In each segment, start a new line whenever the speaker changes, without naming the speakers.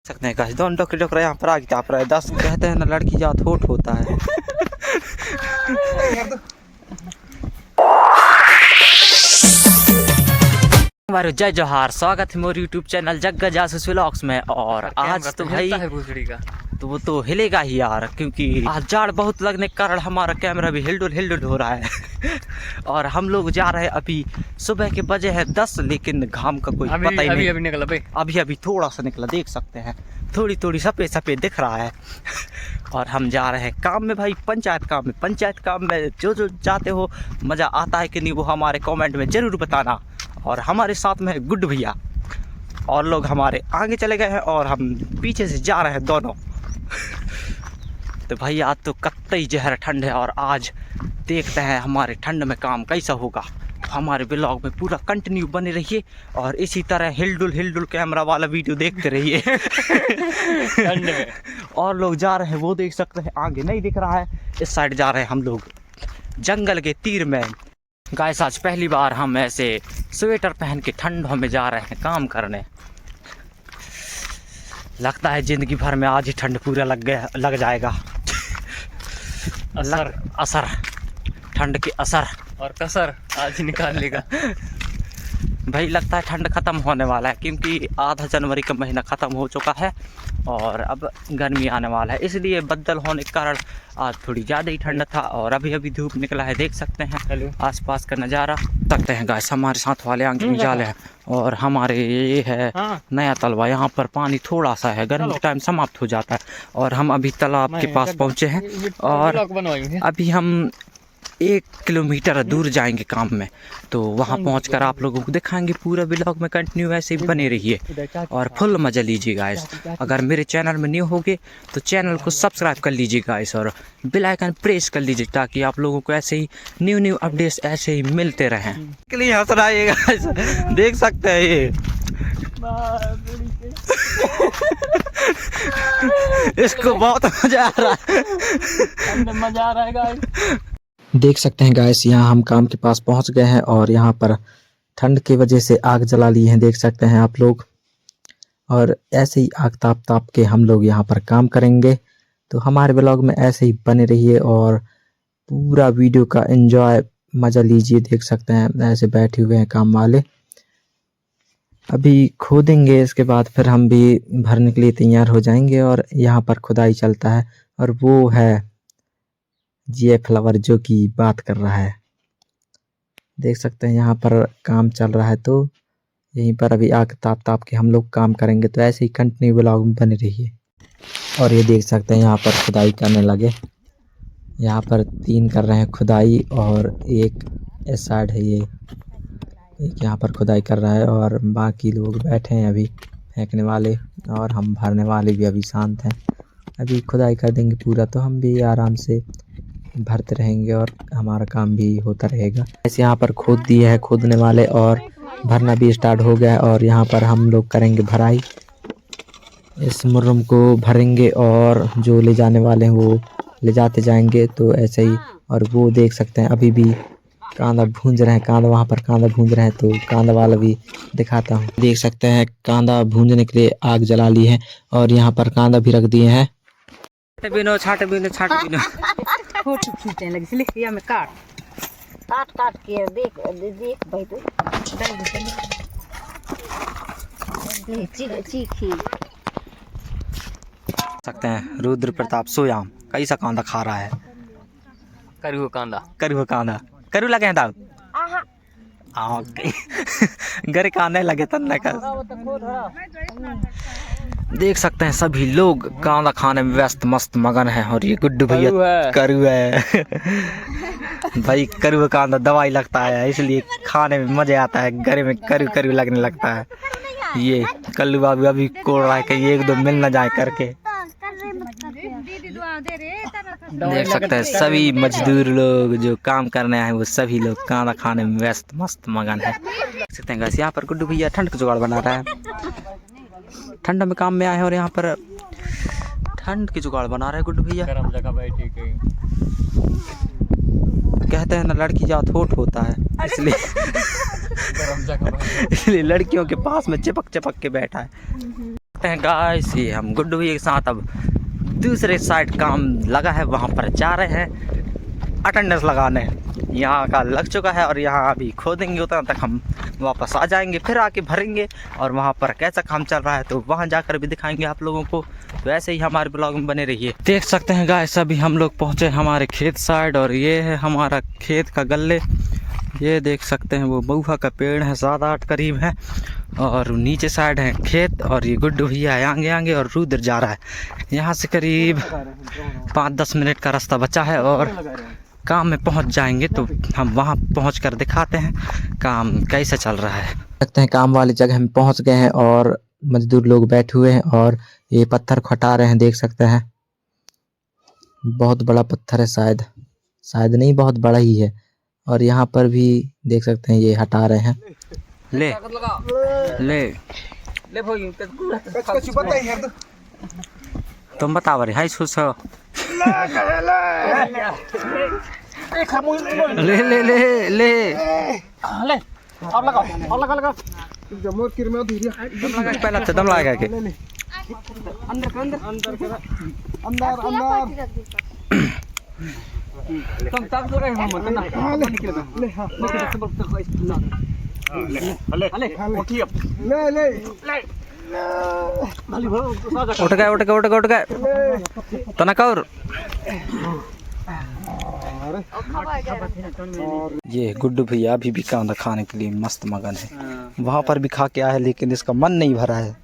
सकते हैं गाइस, दोनों डोकरे यहाँ पर आगे ताप रहा है। 10 कहते हैं ना, लड़की जात होठ होता है। हमारे जय जोहार, स्वागत है मेरे यूट्यूब चैनल जग्गा जासूस व्लॉग्स में। और आज तो भाई तो वो तो हिलेगा ही यार, क्योंकि आज जाड़ बहुत लगने के कारण हमारा कैमरा भी हिलडुल हो रहा है। और हम लोग जा रहे हैं, अभी सुबह के बजे है 10, लेकिन घाम का कोई पता ही नहीं।
अभी निकला भाई,
अभी थोड़ा सा निकला, देख सकते हैं थोड़ी सफेद दिख रहा है। और हम जा रहे हैं काम में भाई, पंचायत काम में जो जाते हो मज़ा आता है कि नहीं, वो हमारे कमेंट में ज़रूर बताना। और हमारे साथ में है गुड भैया, और लोग हमारे आगे चले गए हैं और हम पीछे से जा रहे हैं दोनों। तो भाई आज तो कतई जहर ठंड है, और आज देखते हैं हमारे ठंड में काम कैसा होगा। हमारे ब्लॉग में पूरा कंटिन्यू बने रहिए, और इसी तरह हिलडुल कैमरा वाला वीडियो देखते रहिए।
ठंड में
और लोग जा रहे हैं, वो देख सकते हैं, आगे नहीं दिख रहा है। इस साइड जा रहे हैं हम लोग जंगल के तीर में। गाइस आज पहली बार हम ऐसे स्वेटर पहन के ठंडों में जा रहे हैं काम करने। लगता है जिंदगी भर में आज ही ठंड पूरा लग जाएगा। असर ठंड के असर
और कसर आज निकाल लेगा।
भाई लगता है ठंड ख़त्म होने वाला है, क्योंकि आधा जनवरी का महीना ख़त्म हो चुका है और अब गर्मी आने वाला है। इसलिए बदल होने के कारण आज थोड़ी ज़्यादा ही ठंड था, और अभी धूप निकला है, देख सकते हैं आसपास का नज़ारा। सकते हैं गाइस, हमारे साथ वाले आंखें जाले हैं, और हमारे ये है नया तलवा। यहाँ पर पानी थोड़ा सा है, गर्मी के टाइम समाप्त हो जाता है। और हम अभी तालाब के पास पहुँचे हैं, और अभी हम 1 किलोमीटर दूर जाएंगे काम में। तो वहाँ पहुँचकर आप लोगों को दिखाएंगे। पूरा ब्लॉग में कंटिन्यू ऐसे ही बने रहिए और फुल मजा लीजिए गाइस। अगर मेरे चैनल में न्यू होगे तो चैनल को सब्सक्राइब कर लीजिए गाइस, और बेल आइकन प्रेस कर लीजिए, ताकि आप लोगों को ऐसे ही न्यू अपडेट्स ऐसे ही मिलते रहें। के लिए हंस रहा है गाइस, देख सकते हैं ये। इसको बहुत मजा आ रहा है गाइस। देख सकते हैं गाइस, यहाँ हम काम के पास पहुँच गए हैं, और यहाँ पर ठंड की वजह से आग जला ली है, देख सकते हैं आप लोग। और ऐसे ही आग ताप के हम लोग यहाँ पर काम करेंगे। तो हमारे ब्लॉग में ऐसे ही बने रहिए और पूरा वीडियो का एंजॉय मज़ा लीजिए। देख सकते हैं ऐसे बैठे हुए हैं काम वाले, अभी खोदेंगे, इसके बाद फिर हम भी भरने के लिए तैयार हो जाएंगे। और यहाँ पर खुदाई चलता है, और वो है ये फ्लावर जो की बात कर रहा है। देख सकते हैं यहाँ पर काम चल रहा है, तो यहीं पर अभी आग ताप के हम लोग काम करेंगे। तो ऐसे ही कंटिन्यू ब्लॉग में बने रहिए। और ये देख सकते हैं यहाँ पर खुदाई करने लगे, यहाँ पर 3 कर रहे हैं खुदाई, और एक इस साइड है, ये एक यहाँ पर खुदाई कर रहा है, और बाकी लोग बैठे हैं अभी फेंकने वाले, और हम भरने वाले भी अभी शांत हैं। अभी खुदाई कर देंगे पूरा, तो हम भी आराम से भरते रहेंगे और हमारा काम भी होता रहेगा। ऐसे यहाँ पर खोद दिए है खोदने वाले, और भरना भी स्टार्ट हो गया है। और यहाँ पर हम लोग करेंगे भराई, इस मुर्रम को भरेंगे, और जो ले जाने वाले हैं वो ले जाते जाएंगे। तो ऐसे ही, और वो देख सकते हैं अभी भी कांदा भूंज रहे हैं, वहाँ पर कांदा भूंज रहे हैं, तो कांदा वाला भी दिखाता हूँ। देख सकते हैं कांदा भूंजने के लिए आग जला ली है, और यहाँ पर कांदा भी रख दिए हैं। छाट बिनो
फोटो खींचने लगी, इसलिए हमें काट के देख भाई, तो चीखी
सकते हैं रुद्र प्रताप सोयाम कैसा कांदा खा रहा है।
करू कांदा
करू लगे हैं तब गरे कांदे लगे तन का। देख सकते हैं सभी लोग कांदा खाने में व्यस्त मस्त मगन है। और ये गुड्डू भैया करू है। भाई करू कांदा दवाई लगता है, इसलिए खाने में मजा आता है। गरे में करू लगने लगता है। ये कल्लू बाबू अभी कोड़ रहा है कि ये 1-2 मिल न जाए करके। देख सकते हैं सभी मजदूर लोग जो काम करने आए, वो सभी लोग कांदा खाने में व्यस्त मस्त मगन है। देख सकते हैं यहाँ पर गुड्डू भैया ठंड का जुगाड़ बना रहा है। ठंड में काम में आए हैं, और यहाँ पर ठंड की जुगाड़ बना रहे हैं गुड्डू भैया।
गरम जगह बैठे के
कहते हैं ना, लड़की जात होठ होता है, इसलिए इसलिए लड़कियों के पास में चिपक के बैठा है। सकते हैं गाइस, ये हम गुड्डू भैया के साथ अब दूसरे साइड काम लगा है, वहाँ पर जा रहे हैं अटेंडेंस लगाने। यहाँ का लग चुका है और यहाँ अभी खोदेंगे, उतना तक हम वापस आ जाएंगे, फिर आके भरेंगे और वहाँ पर कैसा काम चल रहा है तो वहाँ जाकर भी दिखाएंगे आप लोगों को। तो ऐसे ही हमारे ब्लॉग में बने रहिए। देख सकते हैं गाइस, अभी हम लोग पहुँचे हमारे खेत साइड और ये है हमारा खेत का गल्ले। ये देख सकते हैं वो महुआ का पेड़ है, 7-8 करीब है और नीचे साइड है खेत। और ये गुड्डू भैया है आगे आगे और रुद्र जा रहा है। यहाँ से करीब 5-10 मिनट का रास्ता बचा है और काम में पहुंच जाएंगे तो हम वहां पहुंचकर दिखाते हैं काम कैसे चल रहा है। देखते हैं काम वाली जगह में पहुंच गए हैं और मजदूर लोग बैठे हुए हैं और ये पत्थर को हटा रहे हैं। देख सकते हैं बहुत बड़ा पत्थर है, शायद नहीं, बहुत बड़ा ही है। और यहाँ पर भी देख सकते हैं ये हटा रहे हैं। ले ले ले भाई तुम बताओ रे, हाय सुसो ले ले ले ले ले और लगाओ पहला दम लगा के उठ गए तो ना कौर। ये गुड्डू भैया अभी भी कांदा खाने के लिए मस्त मगन है। वहां पर भी खा के आया है लेकिन इसका मन नहीं भरा है।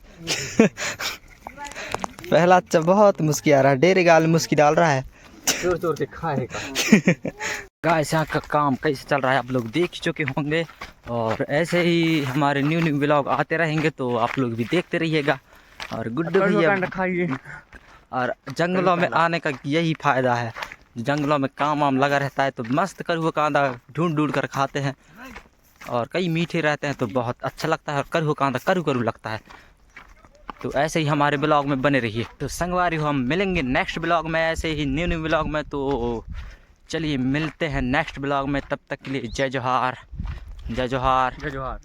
पहला अच्छा बहुत मुस्की आ रहा है, डेरे गाल मुस्की डाल रहा है, जोर से खाएगा। गाइस यहाँ का काम कैसे चल रहा है आप लोग देख चुके होंगे और ऐसे ही हमारे न्यू ब्लॉग आते रहेंगे तो आप लोग भी देखते रहिएगा। और गुड्डू भैया खाइए। और जंगलों में आने का यही फायदा है, जंगलों में काम वाम लगा रहता है तो मस्त करुआ कांदा ढूंढ कर खाते हैं और कई मीठे रहते हैं तो बहुत अच्छा लगता है और करुआ कांदा करू लगता है। तो ऐसे ही हमारे ब्लॉग में बने रहिए। तो संगवारी हो हम मिलेंगे नेक्स्ट ब्लॉग में ऐसे ही न्यू ब्लॉग में। तो चलिए मिलते हैं नेक्स्ट ब्लॉग में, तब तक के लिए जय जोहार जय जोहार जय जोहार।